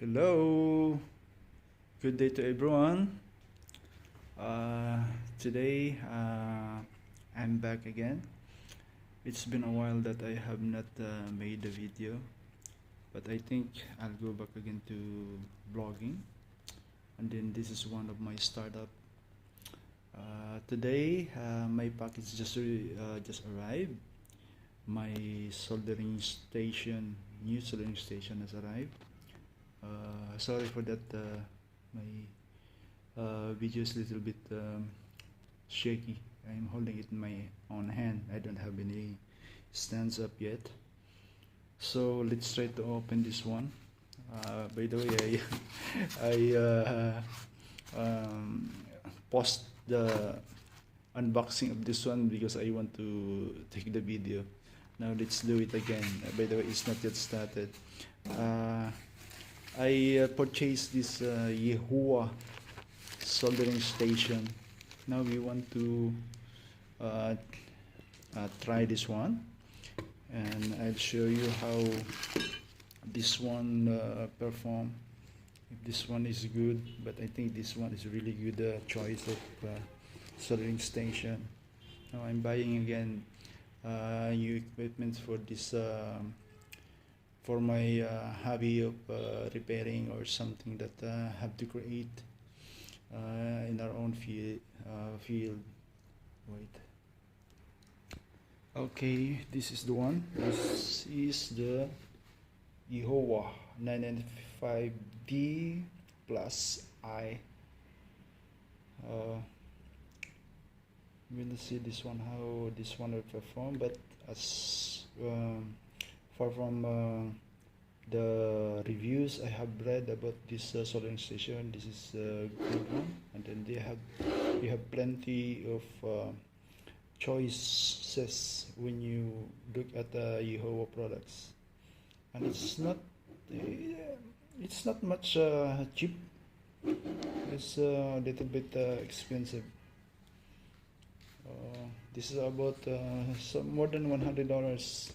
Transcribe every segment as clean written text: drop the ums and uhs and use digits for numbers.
Hello, good day to everyone. Today I'm back again. It's been a while that I have not made a video, but I think I'll go back again to blogging, and then this is one of my startup. Today my package just arrived. My soldering station, new soldering station has arrived. Sorry for that. My video is a little bit shaky. I'm holding it in my own hand. I don't have any stands up yet. So let's try to open this one. By the way, I post the unboxing of this one because I want to take the video. Now let's do it again. By the way, it's not yet started. I purchased this Yihua soldering station. Now we want to try this one, and I'll show you how this one perform. If this one is good, but I think this one is really good choice of soldering station. Now I'm buying again new equipment for this for my hobby of repairing or something that have to create in our own field. Wait. Okay, this is the one. This is the Yihua 995D+i. We'll see this one, how this one will perform, but as far from the reviews I have read about this soldering station, this is a good one, and then they have plenty of choices when you look at the Yihua products, and it's not much cheap. It's a little bit expensive. This is about more than $100.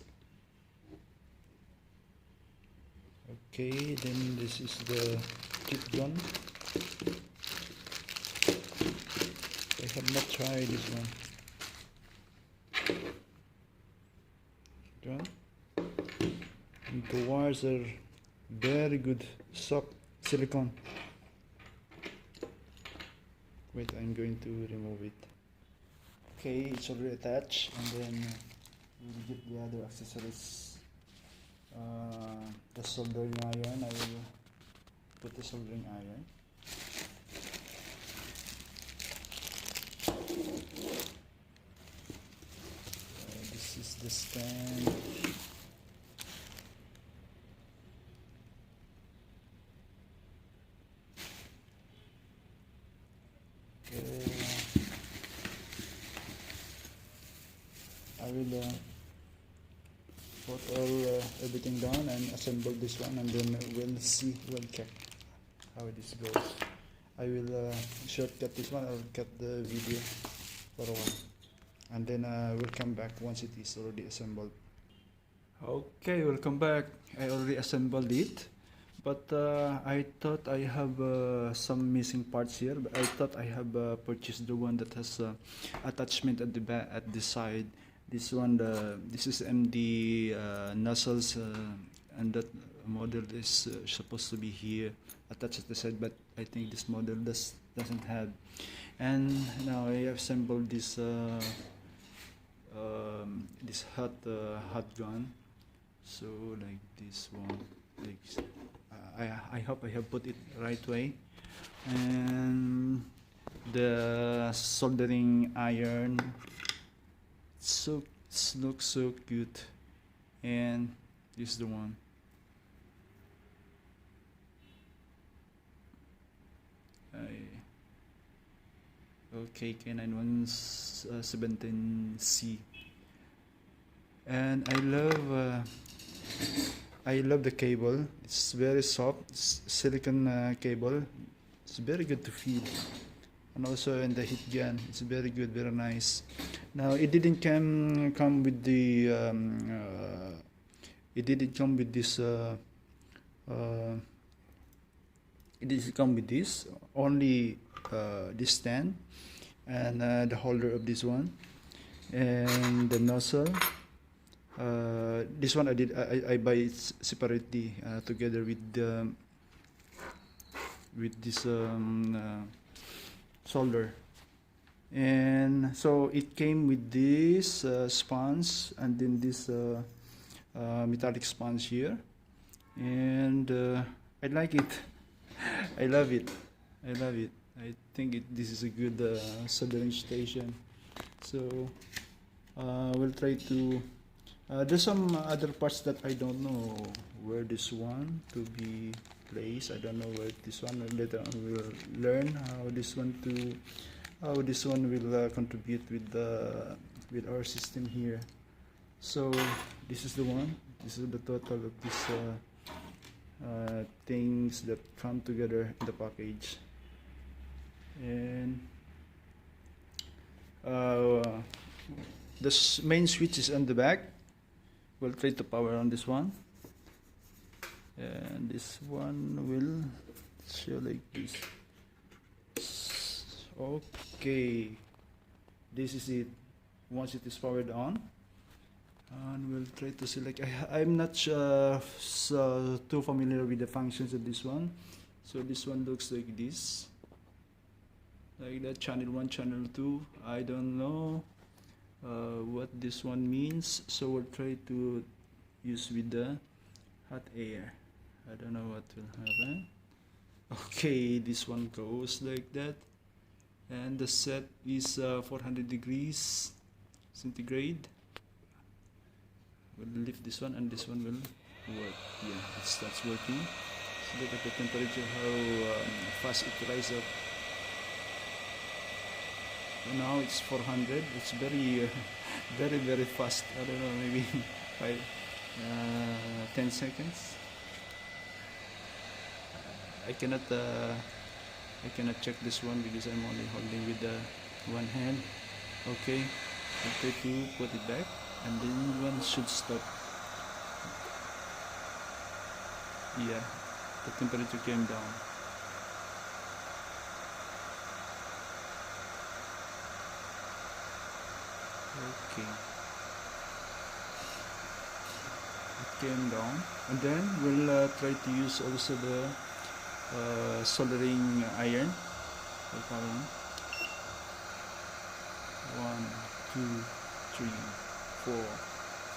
Okay, then this is the chip gun. I have not tried this one. Gun. And the wires are very good, soft silicone. Wait, I'm going to remove it. Okay, it's already attached, and then we'll get the other accessories. The soldering iron, I will put the soldering iron. This is the stand. I will put everything down and assemble this one, and then we'll check how this goes. I will shortcut this one. I'll cut the video for a while, and then we'll come back once it is already assembled. Okay, welcome back. I already assembled it, but I thought I have some missing parts here. But I thought I have purchased the one that has attachment at the back, at the side. This one, this is MD nozzles, and that model is supposed to be here attached at the side, but I think this model doesn't have. And now I assembled this this hot gun. So like this one, like I hope I have put it right way, and the soldering iron. So it looks so cute, and this is the one. Okay, K9117C, and I love the cable. It's very soft, it's silicone cable. It's very good to feed. And also in the heat gun, it's very good, very nice. Now it didn't come with the it didn't come with this This come with this only, this stand and the holder of this one, and the nozzle. This one I buy it separately, together with this solder. And so it came with this sponge, and then this metallic sponge here, and I like it. I love it. I love it. I think this is a good soldering station. So we'll try to. There's some other parts that I don't know where this one to be placed. I don't know where this one. Later on we'll learn how this one will contribute with our system here. So this is the one. This is the total of this things that come together in the package. And the main switch is on the back. We'll try to power on this one, and this one will show like this. Okay, this is it. Once it is powered on, and we'll try to select. I'm not so too familiar with the functions of this one. So this one looks like this, like that. Channel 1, channel 2. I don't know what this one means, so we'll try to use with the hot air. I don't know what will happen. Okay, this one goes like that, and the set is 400 degrees centigrade. We'll lift this one, and this one will work. Yeah, it starts working. So look at the temperature, how fast it rises up. Now it's 400. It's very very fast. I don't know, maybe 10 seconds. I cannot check this one because I'm only holding with the one hand. Okay, I'll try to put it back, and then one should stop. Yeah, the temperature came down. Okay, it came down, and then we'll try to use also the soldering iron. We'll power on. 1, 2, 3, 4,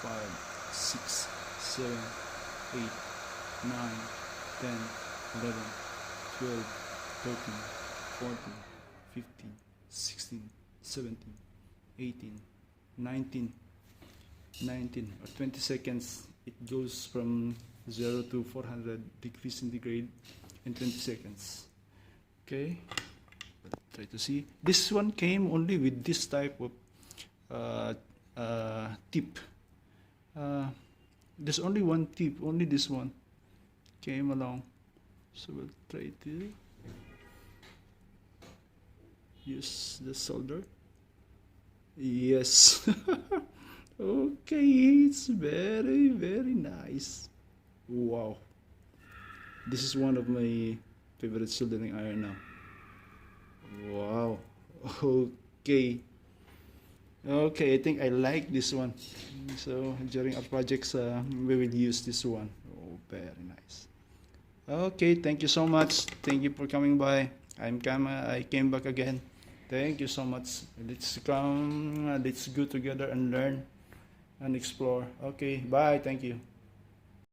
5, 6, 7, 8, 9, 10, 11, 12, 13, 14, 15, 16, 17, 18, 19 or 20 seconds. It goes from 0 to 400 degrees centigrade in 20 seconds. Okay, try to see. This one came only with this type of tip. There's only one tip, only this one came along. So we'll try to use the solder. Yes. Okay, it's very nice. Wow, this is one of my favorite soldering iron now. Wow. Okay, I think I like this one. So during our projects, we will use this one. Oh, very nice. Okay, thank you so much. Thank you for coming by. I came back again. Thank you so much. Let's go together and learn and explore. Okay, bye. Thank you.